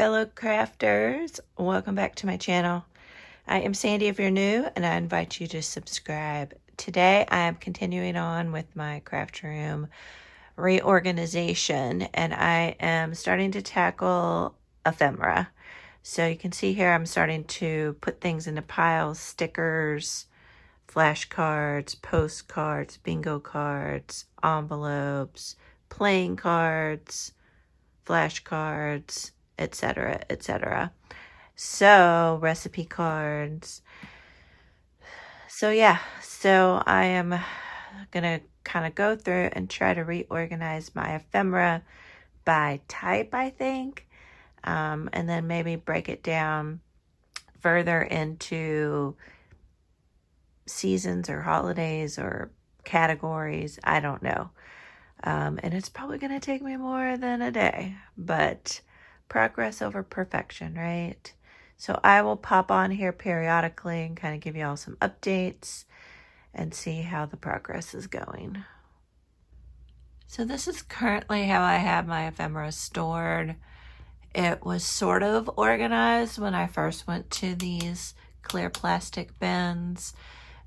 fellow crafters, welcome back to my channel. I am Sandy if you're new, and I invite you to subscribe. Today I am continuing on with my craft room reorganization, and I am starting to tackle ephemera. So you can see here I'm starting to put things into piles: stickers, flashcards, postcards, bingo cards, envelopes, playing cards, flashcards, etc., etc. So, recipe cards. So I am gonna kind of go through and try to reorganize my ephemera by type, I think, and then maybe break it down further into seasons or holidays or categories. I don't know. And it's probably going to take me more than a day, but progress over perfection, right? So I will pop on here periodically and kind of give you all some updates and see how the progress is going. So this is currently how I have my ephemera stored. It was sort of organized when I first went to these clear plastic bins,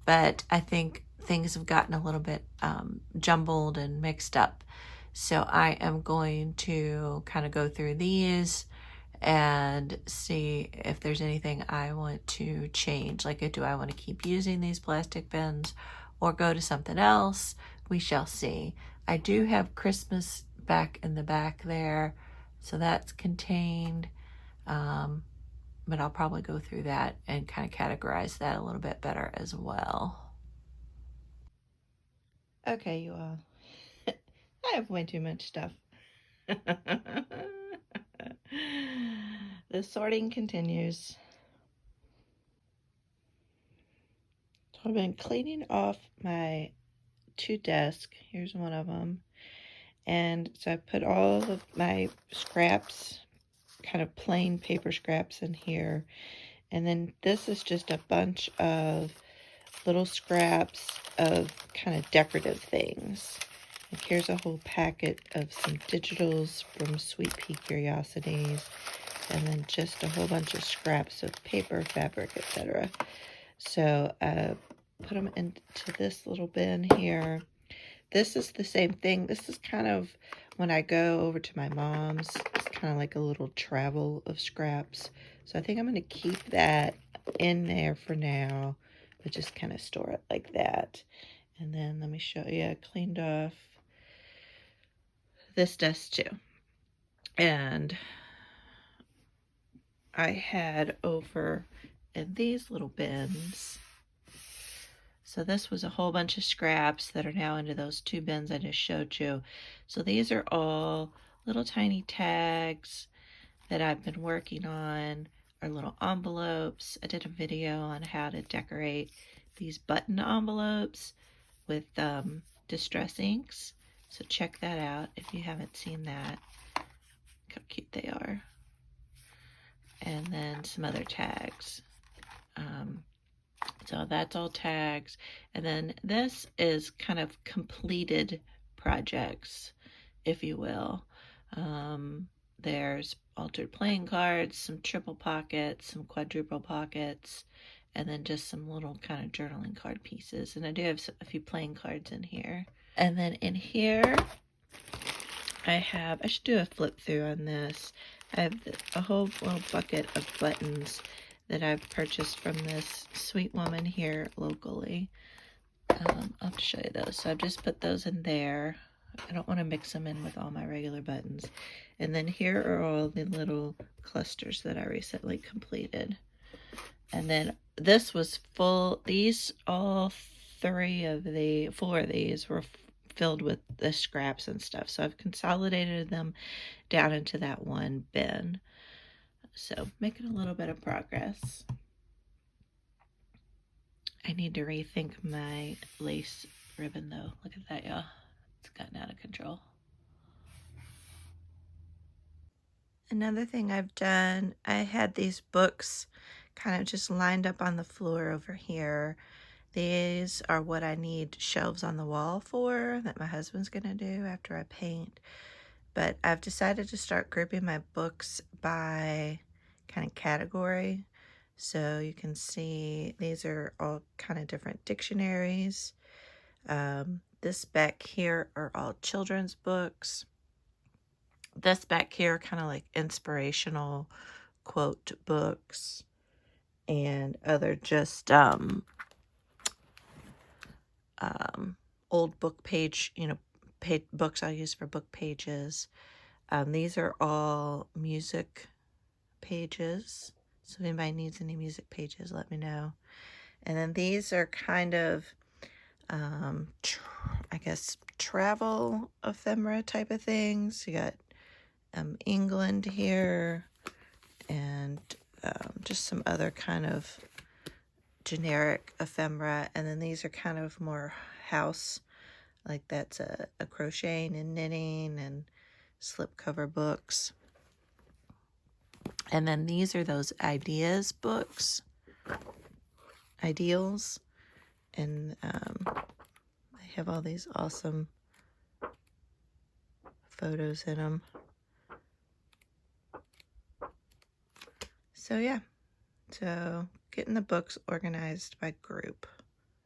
but I think things have gotten a little bit jumbled and mixed up. So I am going to kind of go through these and see if there's anything I want to change. Like, do I want to keep using these plastic bins or go to something else? We shall see. I do have Christmas back in the back there, so that's contained. But I'll probably go through that and kind of categorize that a little bit better as well. Okay, you all. I have way too much stuff. The sorting continues. So I've been cleaning off my two desks. Here's one of them. And so I put all of my scraps, kind of plain paper scraps, in here. And then this is just a bunch of little scraps of kind of decorative things. Like, here's a whole packet of some digitals from Sweet Pea Curiosities, and then just a whole bunch of scraps of paper, fabric, etc. So put them into this little bin here. This is the same thing. This is kind of when I go over to my mom's, it's kind of like a little travel of scraps. So I think I'm going to keep that in there for now, but just kind of store it like that. And then let me show you, I cleaned off this desk too. And I had over in these little bins. So this was a whole bunch of scraps that are now into those two bins I just showed you. So these are all little tiny tags that I've been working on, or little envelopes. I did a video on how to decorate these button envelopes with distress inks. So check that out if you haven't seen that. Look how cute they are. And then some other tags. So that's all tags. And then this is kind of completed projects, if you will. There's altered playing cards, some triple pockets, some quadruple pockets, and then just some little kind of journaling card pieces. And I do have a few playing cards in here. And then in here, I should do a flip through on this. I have a whole little bucket of buttons that I've purchased from this sweet woman here locally. I'll have to show you those. So I've just put those in there. I don't want to mix them in with all my regular buttons. And then here are all the little clusters that I recently completed. And then this was full. All four of these were filled with the scraps and stuff. So I've consolidated them down into that one bin. So making a little bit of progress. I need to rethink my lace ribbon though. Look at that, y'all. It's gotten out of control. Another thing I've done, I had these books kind of just lined up on the floor over here. These are what I need shelves on the wall for, that my husband's gonna do after I paint. but I've decided to start grouping my books by kind of category. So you can see these are all kind of different dictionaries. This back here are all children's books. This back here kind of like inspirational quote books, and other just old book page, books I'll use for book pages. These are all music pages. So if anybody needs any music pages, let me know. And then these are kind of, I guess, travel ephemera type of things. You got England here, and just some other kind of generic ephemera. And then these are kind of more house, like that's a crocheting and knitting and slipcover books. And then these are those ideas books, ideals, and they have all these awesome photos in them. So yeah, so getting the books organized by group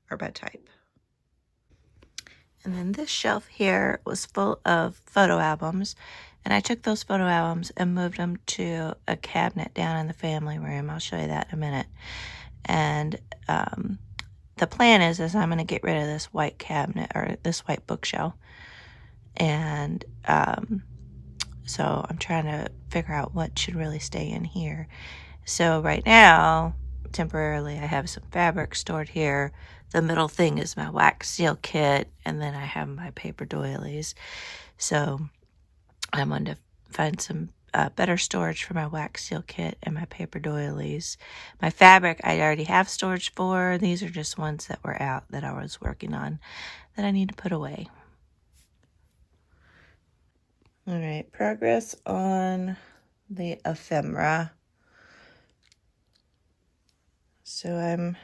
or by type. And then this shelf here was full of photo albums, and I took those photo albums and moved them to a cabinet down in the family room. I'll show you that in a minute. And the plan is I'm going to get rid of this white cabinet, or this white bookshelf. And so I'm trying to figure out what should really stay in here. So right now, temporarily, I have some fabric stored here. The middle thing is my wax seal kit, and then I have my paper doilies. So I'm going to find some better storage for my wax seal kit and my paper doilies. My fabric I already have storage for. These are just ones that were out that I was working on that I need to put away. All right, progress on the ephemera. So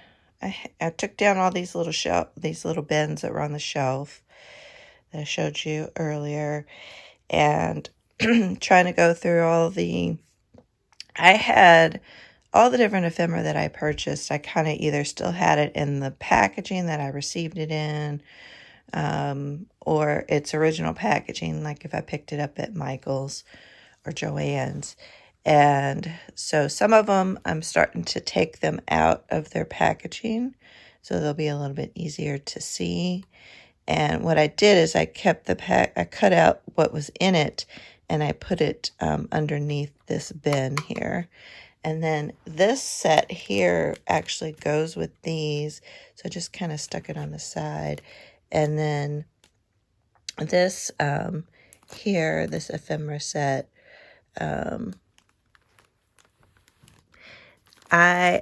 I took down all these little bins that were on the shelf that I showed you earlier, and trying to go through I had all the different ephemera that I purchased. I kind of either still had it in the packaging that I received it in, or its original packaging, like if I picked it up at Michael's or Joann's. And so some of them, I'm starting to take them out of their packaging, so they'll be a little bit easier to see. And what I did is I kept I cut out what was in it, and I put it underneath this bin here. And then this set here actually goes with these, so I just kind of stuck it on the side. And then this here, this ephemera set,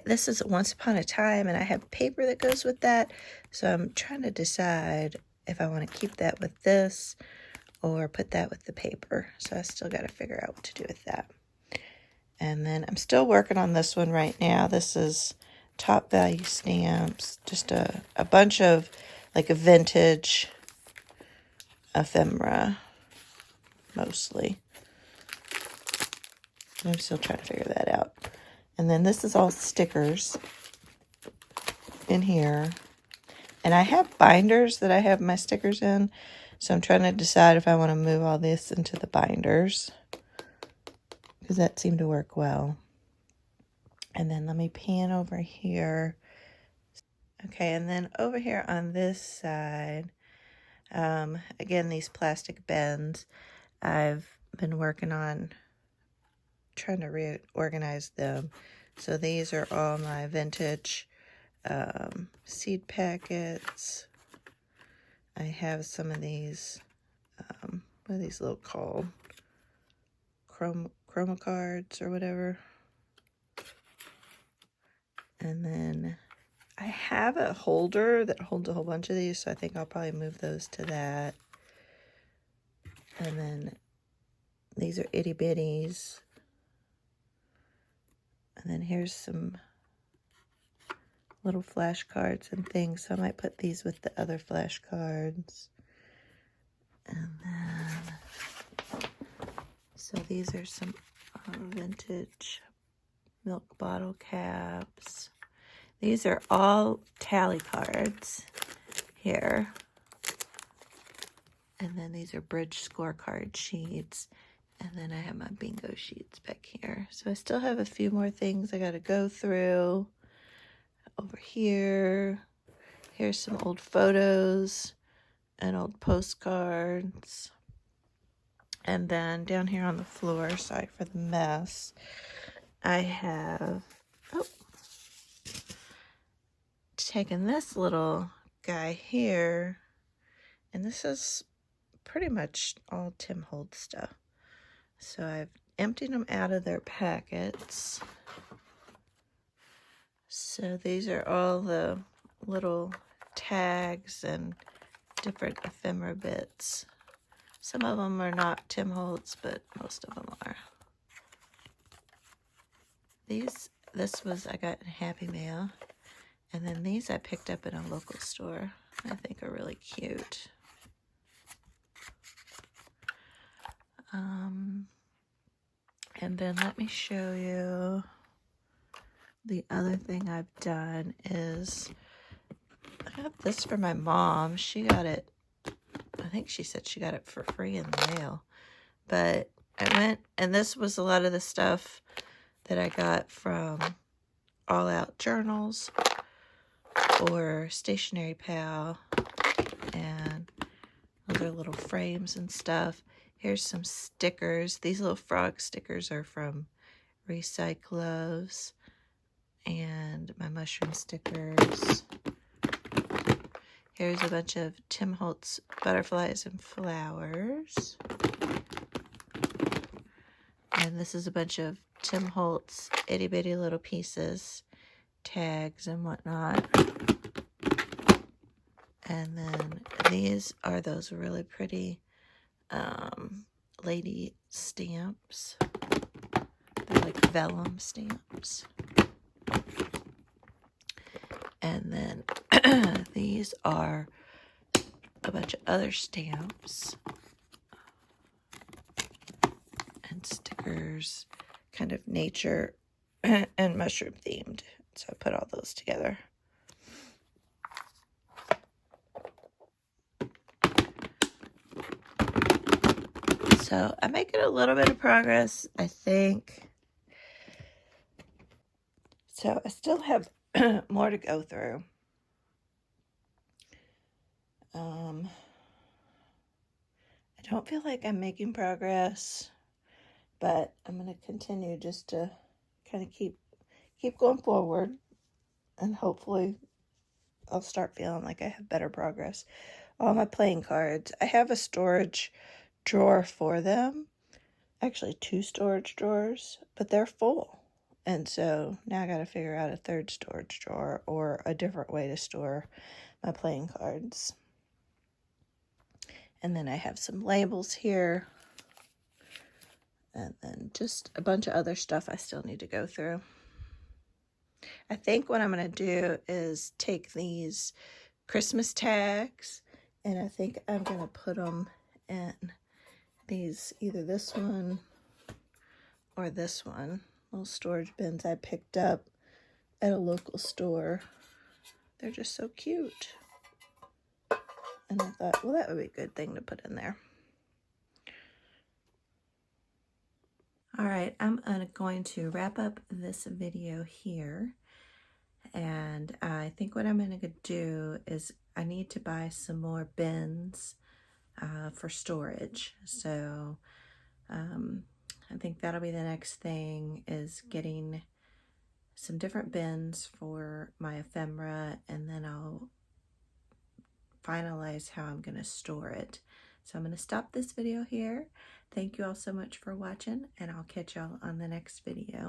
this is Once Upon a Time, and I have paper that goes with that. So I'm trying to decide if I want to keep that with this or put that with the paper. So I still got to figure out what to do with that. And then I'm still working on this one right now. This is Top Value Stamps, just a bunch of like a vintage ephemera, mostly. I'm still trying to figure that out. And then this is all stickers in here. And I have binders that I have my stickers in. So I'm trying to decide if I want to move all this into the binders, because that seemed to work well. And then let me pan over here. Okay, and then over here on this side, again, these plastic bins, I've been working on trying to reorganize them. So these are all my vintage seed packets. I have some of these, what are these little called? Chroma cards or whatever. And then I have a holder that holds a whole bunch of these, so I think I'll probably move those to that. And then these are itty bitties. And then here's some little flashcards and things, so I might put these with the other flashcards. And then So these are some vintage milk bottle caps. These are all tally cards here. And then these are bridge scorecard sheets. And then I have my bingo sheets back here. So I still have a few more things I got to go through. Over here, here's some old photos and old postcards. And then down here on the floor, sorry for the mess, I have taken this little guy here, and this is pretty much all Tim Holtz stuff. So I've emptied them out of their packets. So these are all the little tags and different ephemera bits. Some of them are not Tim Holtz, but most of them are. This was I got in Happy Mail. And then these I picked up in a local store. I think are really cute. And then let me show you the other thing I've done is I got this for my mom. She got it, I think she said she got it for free in the mail. But I went, and this was a lot of the stuff that I got from All Out Journals or Stationery Pal, and other little frames and stuff. Here's some stickers. These little frog stickers are from Recycloves, and my mushroom stickers. Here's a bunch of Tim Holtz butterflies and flowers. And this is a bunch of Tim Holtz itty bitty little pieces, tags and whatnot. And then these are those really pretty lady stamps. They're like vellum stamps. And then these are a bunch of other stamps and stickers, kind of nature and mushroom themed. So I put all those together. So I'm making a little bit of progress, I think. So I still have more to go through. I don't feel like I'm making progress, but I'm going to continue just to kind of keep going forward, and hopefully I'll start feeling like I have better progress. All my playing cards, I have a storage drawer for them. Actually, 2 storage drawers, but they're full. And so now I got to figure out a 3rd storage drawer or a different way to store my playing cards. And then I have some labels here. And then just a bunch of other stuff I still need to go through. I think what I'm going to do is take these Christmas tags, and I think I'm going to put them in these, either this one or this one, little storage bins I picked up at a local store. They're just so cute. And I thought, well, that would be a good thing to put in there. All right, I'm going to wrap up this video here. And I think what I'm going to do is I need to buy some more bins for storage. So I think that'll be the next thing, is getting some different bins for my ephemera, and then I'll finalize how I'm going to store it. So I'm going to stop this video here. Thank you all so much for watching, and I'll catch y'all on the next video.